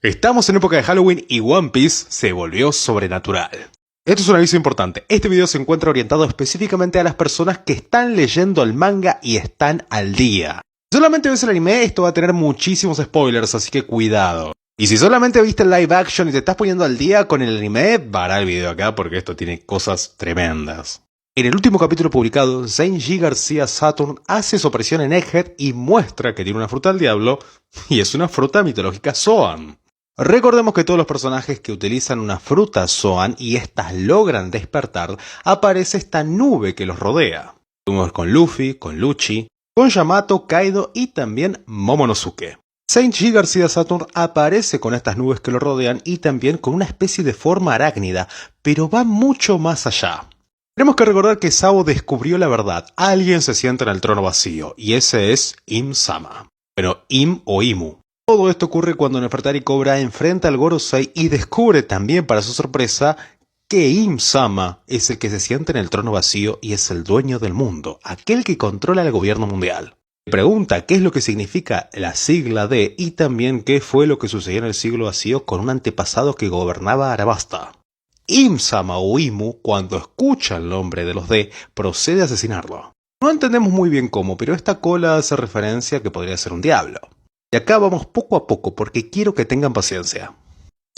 Estamos en época de Halloween y One Piece se volvió sobrenatural. Esto es un aviso importante. Este video se encuentra orientado específicamente a las personas que están leyendo el manga y están al día. Si solamente ves el anime, esto va a tener muchísimos spoilers, así que cuidado. Y si solamente viste el live action y te estás poniendo al día con el anime, para el video acá porque esto tiene cosas tremendas. En el último capítulo publicado, Zenji García Saturn hace su aparición en Egghead y muestra que tiene una fruta del diablo, y es una fruta mitológica Zoan. Recordemos que todos los personajes que utilizan una fruta Zoan y estas logran despertar, aparece esta nube que los rodea. Estuvimos con Luffy, con Lucci, con Yamato, Kaido y también Momonosuke. Zenji García Saturn aparece con estas nubes que lo rodean y también con una especie de forma arácnida, pero va mucho más allá. Tenemos que recordar que Sabo descubrió la verdad. Alguien se sienta en el trono vacío, y ese es Im-sama. Bueno, Im o Imu. Todo esto ocurre cuando Nefertari Cobra enfrenta al Gorosei y descubre también, para su sorpresa, que Im-sama es el que se sienta en el trono vacío y es el dueño del mundo, aquel que controla el gobierno mundial. Le pregunta qué es lo que significa la sigla D y también qué fue lo que sucedió en el siglo vacío con un antepasado que gobernaba Arabasta. Im-sama o Imu, cuando escucha el nombre de los D, procede a asesinarlo. No entendemos muy bien cómo, pero esta cola hace referencia a que podría ser un diablo. Y acá vamos poco a poco porque quiero que tengan paciencia.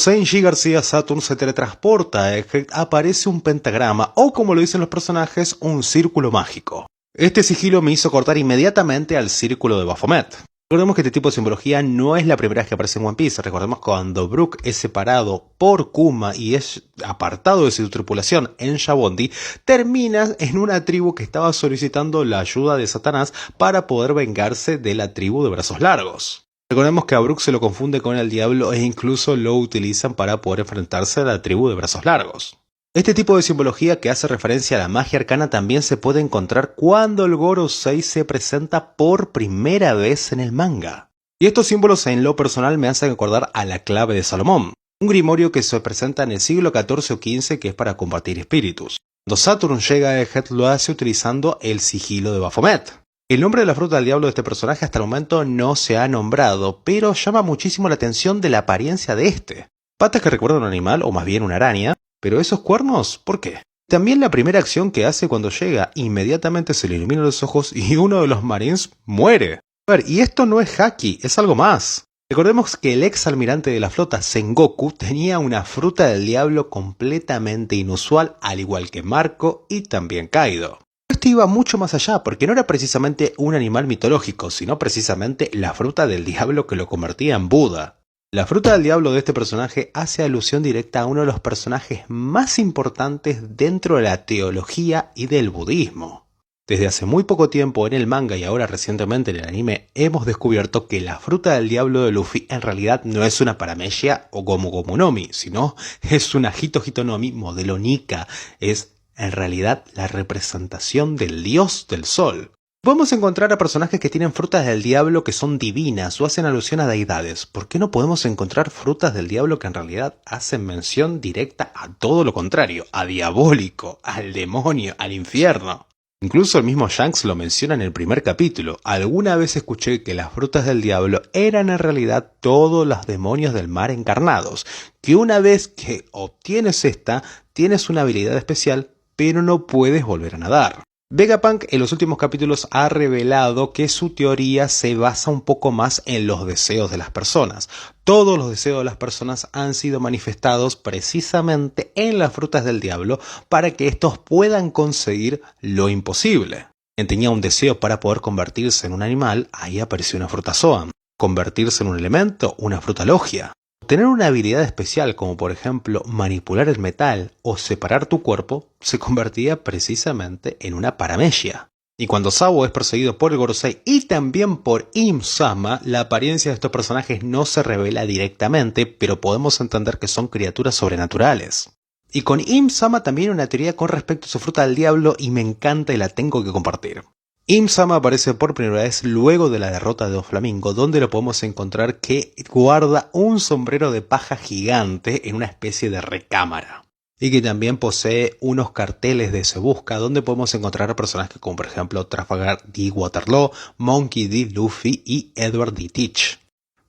Zenji García Saturn se teletransporta a Egghead, aparece un pentagrama o, como lo dicen los personajes, un círculo mágico. Este sigilo me hizo cortar inmediatamente al círculo de Baphomet. Recordemos que este tipo de simbología no es la primera vez que aparece en One Piece. Recordemos cuando Brook es separado por Kuma y es apartado de su tripulación en Shabondi, termina en una tribu que estaba solicitando la ayuda de Satanás para poder vengarse de la tribu de brazos largos. Recordemos que a Brook se lo confunde con el diablo e incluso lo utilizan para poder enfrentarse a la tribu de brazos largos. Este tipo de simbología que hace referencia a la magia arcana también se puede encontrar cuando el Gorosei se presenta por primera vez en el manga. Y estos símbolos en lo personal me hacen acordar a la clave de Salomón, un grimorio que se presenta en el siglo XIV o XV que es para combatir espíritus. Cuando Saturn llega a Egghead lo hace utilizando el sigilo de Baphomet. El nombre de la fruta del diablo de este personaje hasta el momento no se ha nombrado, pero llama muchísimo la atención de la apariencia de este. Patas que recuerdan a un animal o más bien una araña. ¿Pero esos cuernos? ¿Por qué? También la primera acción que hace cuando llega, inmediatamente se le iluminan los ojos y uno de los marines muere. A ver, y esto no es haki, es algo más. Recordemos que el ex almirante de la flota, Sengoku, tenía una fruta del diablo completamente inusual, al igual que Marco y también Kaido. Esto iba mucho más allá, porque no era precisamente un animal mitológico, sino precisamente la fruta del diablo que lo convertía en Buda. La fruta del diablo de este personaje hace alusión directa a uno de los personajes más importantes dentro de la teología y del budismo. Desde hace muy poco tiempo en el manga y ahora recientemente en el anime hemos descubierto que la fruta del diablo de Luffy en realidad no es una paramecia o Gomu Gomu no Mi, sino es una Hito Hito no Mi modelo Nika, es en realidad la representación del dios del sol. Podemos encontrar a personajes que tienen frutas del diablo que son divinas o hacen alusión a deidades. ¿Por qué no podemos encontrar frutas del diablo que en realidad hacen mención directa a todo lo contrario? A diabólico, al demonio, al infierno. Incluso el mismo Shanks lo menciona en el primer capítulo. Alguna vez escuché que las frutas del diablo eran en realidad todos los demonios del mar encarnados. Que una vez que obtienes esta, tienes una habilidad especial, pero no puedes volver a nadar. Vegapunk en los últimos capítulos ha revelado que su teoría se basa un poco más en los deseos de las personas. Todos los deseos de las personas han sido manifestados precisamente en las frutas del diablo para que estos puedan conseguir lo imposible. Quien tenía un deseo para poder convertirse en un animal, ahí apareció una fruta Zoan. Convertirse en un elemento, una fruta Logia. Tener una habilidad especial como por ejemplo manipular el metal o separar tu cuerpo se convertía precisamente en una paramecia. Y cuando Sabo es perseguido por el Gorosei y también por Im-sama, la apariencia de estos personajes no se revela directamente, pero podemos entender que son criaturas sobrenaturales. Y con Im-sama también una teoría con respecto a su fruta del diablo y me encanta y la tengo que compartir. Im-sama aparece por primera vez luego de la derrota de Doflamingo, donde lo podemos encontrar que guarda un sombrero de paja gigante en una especie de recámara. Y que también posee unos carteles de Se Busca, donde podemos encontrar a personajes como por ejemplo Trafalgar D. Waterloo, Monkey D. Luffy y Edward D. Teach.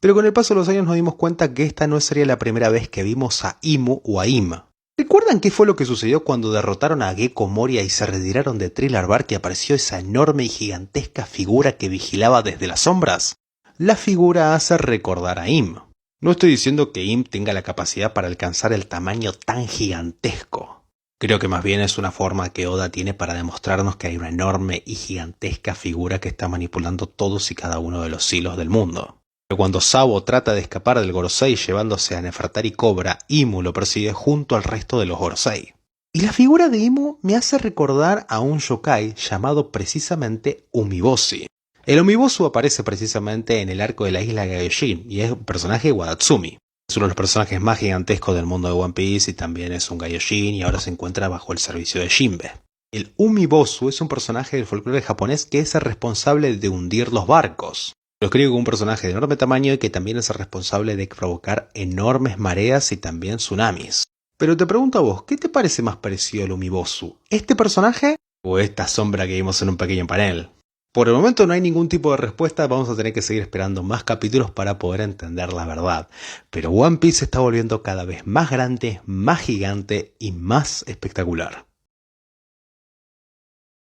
Pero con el paso de los años nos dimos cuenta que esta no sería la primera vez que vimos a Imu o a Im. ¿Recuerdan qué fue lo que sucedió cuando derrotaron a Gecko Moria y se retiraron de Thriller Bark y apareció esa enorme y gigantesca figura que vigilaba desde las sombras? La figura hace recordar a Im. No estoy diciendo que Im tenga la capacidad para alcanzar el tamaño tan gigantesco. Creo que más bien es una forma que Oda tiene para demostrarnos que hay una enorme y gigantesca figura que está manipulando todos y cada uno de los hilos del mundo. Pero cuando Sabo trata de escapar del Gorosei llevándose a Nefertari Cobra, Imu lo persigue junto al resto de los Gorosei. Y la figura de Imu me hace recordar a un yokai llamado precisamente Umiboshi. El Umibosu aparece precisamente en el arco de la isla Gaioshin y es un personaje de Wadatsumi. Es uno de los personajes más gigantescos del mundo de One Piece y también es un Gaioshin y ahora se encuentra bajo el servicio de Jinbe. El Umibosu es un personaje del folclore japonés que es el responsable de hundir los barcos. Lo escribe como un personaje de enorme tamaño y que también es el responsable de provocar enormes mareas y también tsunamis. Pero te pregunto a vos, ¿qué te parece más parecido al Umibosu? ¿Este personaje o esta sombra que vimos en un pequeño panel? Por el momento no hay ningún tipo de respuesta, vamos a tener que seguir esperando más capítulos para poder entender la verdad. Pero One Piece se está volviendo cada vez más grande, más gigante y más espectacular.